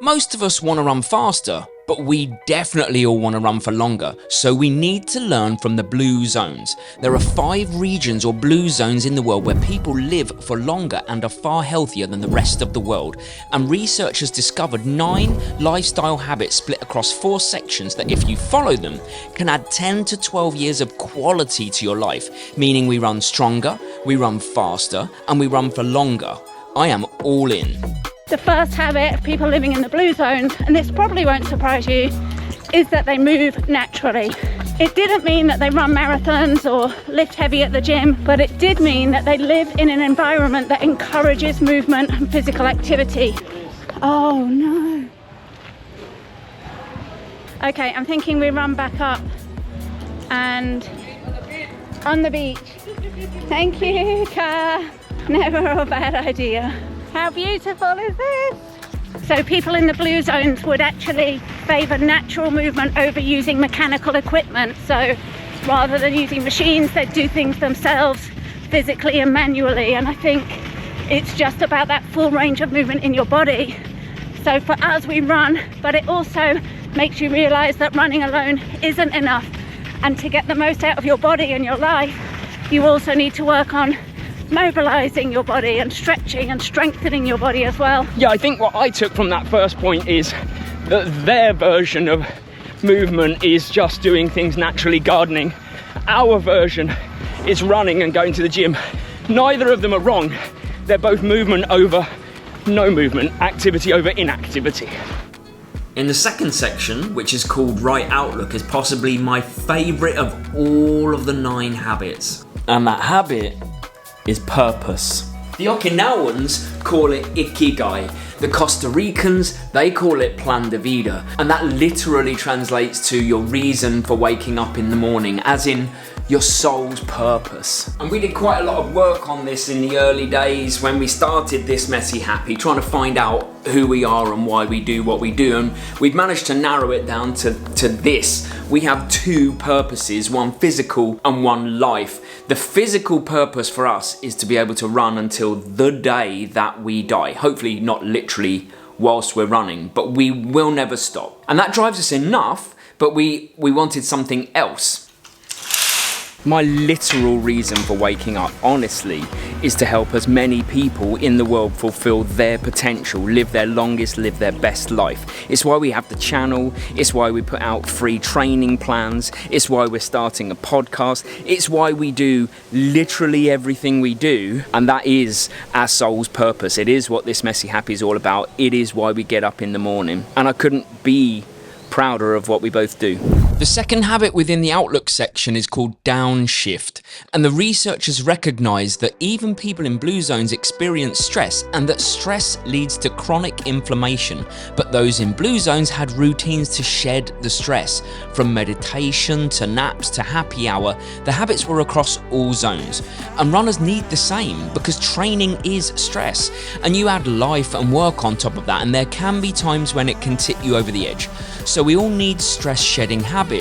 Most of us want to run faster, but we definitely all want to run for longer, so we need to learn from the blue zones. There are 5 regions or blue zones in the world where people live for longer and are far healthier than the rest of the world. And researchers discovered 9 lifestyle habits split across 4 sections that, if you follow them, can add 10 to 12 years of quality to your life, meaning we run stronger, we run faster, and we run for longer. I am all in. The first habit of people living in the blue zones, and this probably won't surprise you, is that they move naturally. It didn't mean that they run marathons or lift heavy at the gym, but it did mean that they live in an environment that encourages movement and physical activity. Oh no. Okay, I'm thinking we run back up and on the beach. Thank you, Car. Never a bad idea. How beautiful is this? So people in the blue zones would actually favour natural movement over using mechanical equipment. So rather than using machines, they'd do things themselves physically and manually. And I think it's just about that full range of movement in your body. So for us, we run, but it also makes you realise that running alone isn't enough. And to get the most out of your body and your life, you also need to work on mobilising your body and stretching and strengthening your body as well. Yeah, I think what I took from that first point is that their version of movement is just doing things naturally, gardening. Our version is running and going to the gym. Neither of them are wrong. They're both movement over no movement, activity over inactivity. In the second section, which is called Right Outlook, is possibly my favourite of all of the 9 habits. And that habit is purpose. The Okinawans call it Ikigai. The Costa Ricans, they call it Plan de Vida. And that literally translates to your reason for waking up in the morning, as in your soul's purpose. And we did quite a lot of work on this in the early days when we started this Messy Happy, trying to find out who we are and why we do what we do. And we've managed to narrow it down to this. We have 2 purposes, one physical and one life. The physical purpose for us is to be able to run until the day that we die. Hopefully not literally whilst we're running, but we will never stop. And that drives us enough, but we wanted something else. My literal reason for waking up, honestly, is to help as many people in the world fulfill their potential, live their longest, live their best life. It's why we have the channel, it's why we put out free training plans, it's why we're starting a podcast, it's why we do literally everything we do, and that is our soul's purpose. It is what this Messy Happy is all about. It is why we get up in the morning, and I couldn't be prouder of what we both do. The second habit within the Outlook section is called downshift, and the researchers recognise that even people in blue zones experience stress and that stress leads to chronic inflammation, but those in blue zones had routines to shed the stress. From meditation to naps to happy hour, the habits were across all zones, and runners need the same because training is stress, and you add life and work on top of that, and there can be times when it can tip you over the edge. So we all need stress shedding habits.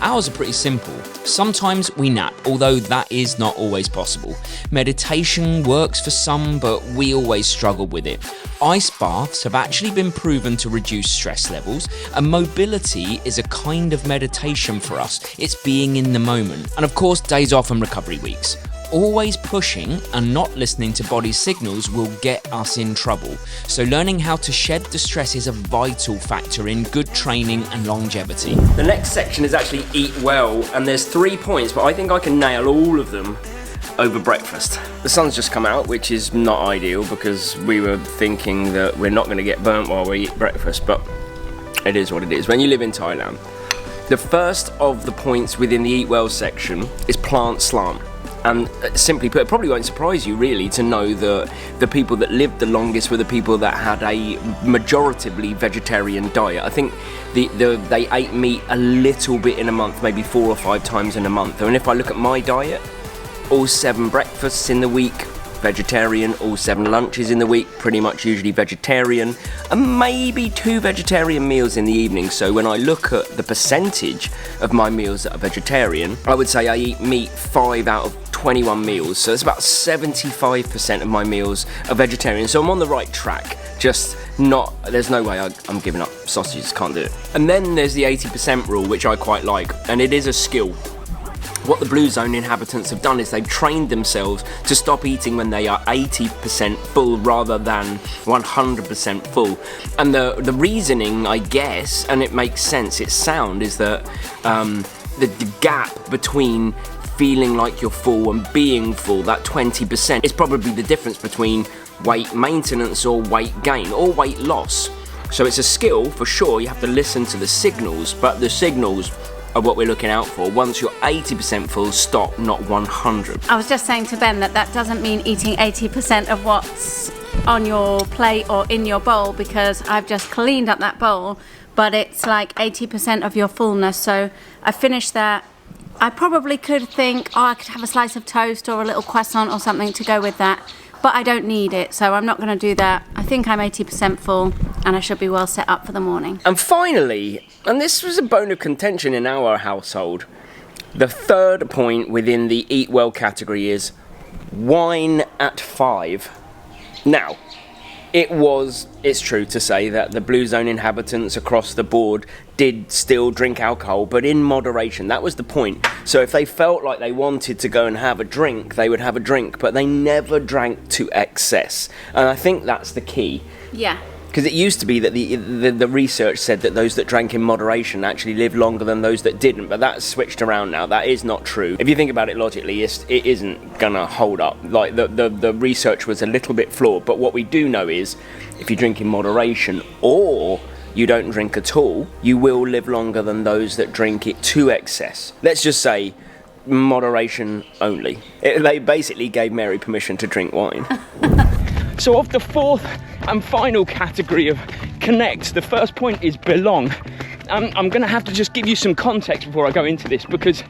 Ours are pretty simple. Sometimes we nap, although that is not always possible. Meditation works for some, but we always struggle with it. Ice baths have actually been proven to reduce stress levels, and mobility is a kind of meditation for us. It's being in the moment. And of course, days off and recovery weeks. Always pushing and not listening to body signals will get us in trouble. So learning how to shed the stress is a vital factor in good training and longevity. The next section is actually eat well, and there's 3 points, but I think I can nail all of them over breakfast. The sun's just come out, which is not ideal because we were thinking that we're not going to get burnt while we eat breakfast, but it is what it is when you live in Thailand. The first of the points within the eat well section is plant slant. And simply put, it probably won't surprise you really to know that the people that lived the longest were the people that had a majoritively vegetarian diet. I think they ate meat a little bit in a month, maybe 4 or 5 times in a month. And if I look at my diet, all 7 breakfasts in the week, vegetarian, all 7 lunches in the week, pretty much usually vegetarian, and maybe 2 vegetarian meals in the evening. So when I look at the percentage of my meals that are vegetarian, I would say I eat meat 5 out of 21 meals, so it's about 75% of my meals are vegetarian. So I'm on the right track, just there's no way I'm giving up sausages, can't do it. And then there's the 80% rule, which I quite like, and it is a skill. What the Blue Zone inhabitants have done is they've trained themselves to stop eating when they are 80% full rather than 100% full. And the reasoning, I guess, and it makes sense, it's sound, is that the gap between feeling like you're full and being full, that 20%, is probably the difference between weight maintenance or weight gain or weight loss. So it's a skill for sure. You have to listen to the signals, but the signals are what we're looking out for. Once you're 80% full, stop, not 100. I was just saying to Ben that doesn't mean eating 80% of what's on your plate or in your bowl, because I've just cleaned up that bowl, but it's like 80% of your fullness. So I finished that. I probably could think, oh, I could have a slice of toast or a little croissant or something to go with that, but I don't need it, so I'm not going to do that. I think I'm 80% full and I should be well set up for the morning. And finally, and this was a bone of contention in our household, the third point within the eat well category is wine at 5. Now, it's true to say that the Blue Zone inhabitants across the board did still drink alcohol, but in moderation. That was the point. So if they felt like they wanted to go and have a drink, they would have a drink, but they never drank to excess. And I think that's the key. Yeah. Because it used to be that the research said that those that drank in moderation actually lived longer than those that didn't, but that's switched around now. That is not true. If you think about it logically, it isn't gonna hold up. Like the research was a little bit flawed, but what we do know is if you drink in moderation or you don't drink at all, you will live longer than those that drink it to excess. Let's just say moderation only. They basically gave Mary permission to drink wine. So of the fourth and final category of connect, the first point is belong. I'm going to have to just give you some context before I go into this, because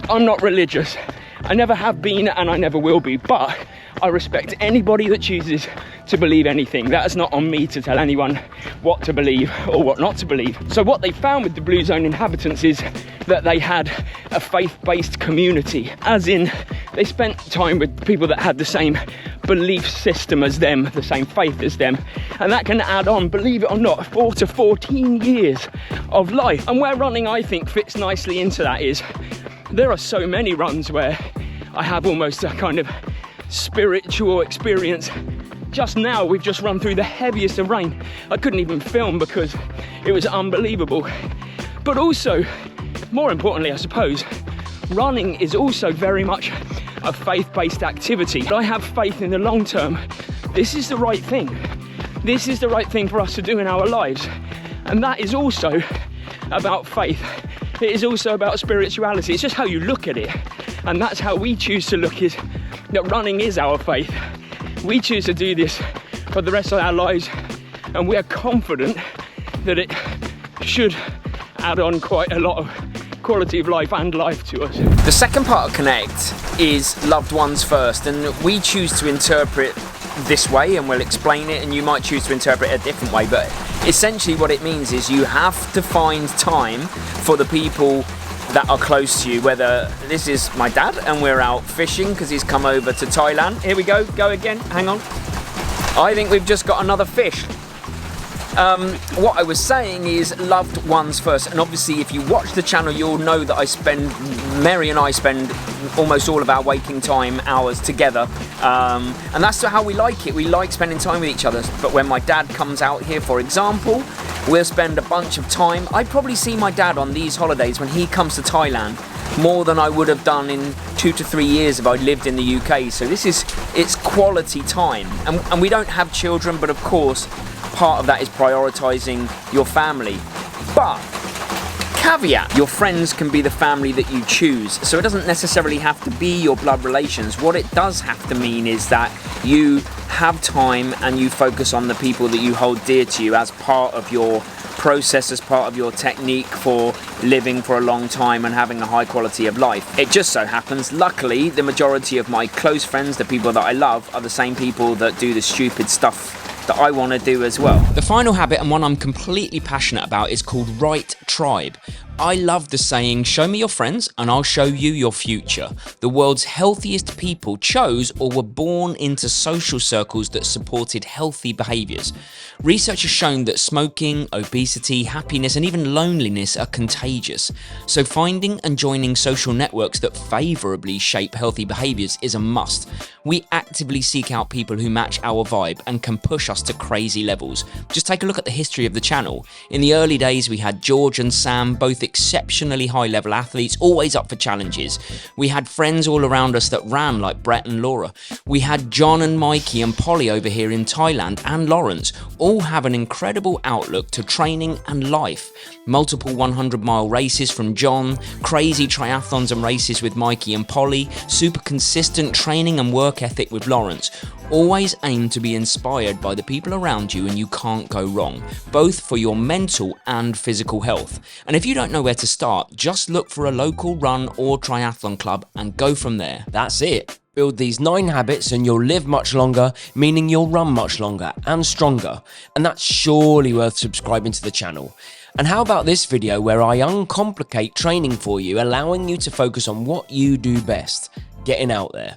I'm not religious. I never have been and I never will be, but I respect anybody that chooses to believe anything. That is not on me to tell anyone what to believe or what not to believe. So what they found with the Blue Zone inhabitants is that they had a faith-based community, as in they spent time with people that had the same belief system as them, the same faith as them, and that can add on, believe it or not, 4 to 14 years of life. And where running, I think, fits nicely into that is there are so many runs where I have almost a kind of spiritual experience. Just now we've just run through the heaviest of rain. I couldn't even film because it was unbelievable. But also, more importantly, I suppose, running is also very much a faith-based activity. But I have faith in the long term. This is the right thing. This is the right thing for us to do in our lives. And that is also about faith. It is also about spirituality. It's just how you look at it. And that's how we choose to look, is that running is our faith. We choose to do this for the rest of our lives, and we are confident that it should add on quite a lot of quality of life and life to us. The second part of Connect is loved ones first, and we choose to interpret this way, and we'll explain it, and you might choose to interpret it a different way, but essentially what it means is you have to find time for the people that are close to you, whether this is my dad and we're out fishing because he's come over to Thailand. Here we go again, hang on. I think we've just got another fish. What I was saying is loved ones first, and obviously if you watch the channel you'll know that Mary and I spend almost all of our waking time hours together, and that's how we like it. We like spending time with each other. But when my dad comes out here, for example, we'll spend a bunch of time. I probably see my dad on these holidays when he comes to Thailand more than I would have done in 2 to 3 years if I'd lived in the UK. So it's quality time, and we don't have children, but of course part of that is prioritising your family. But caveat, your friends can be the family that you choose, so it doesn't necessarily have to be your blood relations. What it does have to mean is that you have time and you focus on the people that you hold dear to you as part of your process, as part of your technique for living for a long time and having a high quality of life. It just so happens, luckily, the majority of my close friends, the people that I love, are the same people that do the stupid stuff that I want to do as well. The final habit, and one I'm completely passionate about, is called Right Tribe. I love the saying, show me your friends and I'll show you your future. The world's healthiest people chose or were born into social circles that supported healthy behaviours. Research has shown that smoking, obesity, happiness and even loneliness are contagious. So finding and joining social networks that favourably shape healthy behaviours is a must. We actively seek out people who match our vibe and can push us to crazy levels. Just take a look at the history of the channel. In the early days we had George and Sam, both exceptionally high level athletes, always up for challenges. We had friends all around us that ran like Brett and Laura. We had John and Mikey and Polly over here in Thailand, and Lawrence, all have an incredible outlook to training and life. Multiple 100-mile races from John, crazy triathlons and races with Mikey and Polly, super consistent training and work ethic with Lawrence. Always aim to be inspired by the people around you and you can't go wrong, both for your mental and physical health. And if you don't know where to start, just look for a local run or triathlon club and go from there. That's it. Build these 9 habits and you'll live much longer, meaning you'll run much longer and stronger. And that's surely worth subscribing to the channel. And how about this video where I uncomplicate training for you, allowing you to focus on what you do best, getting out there.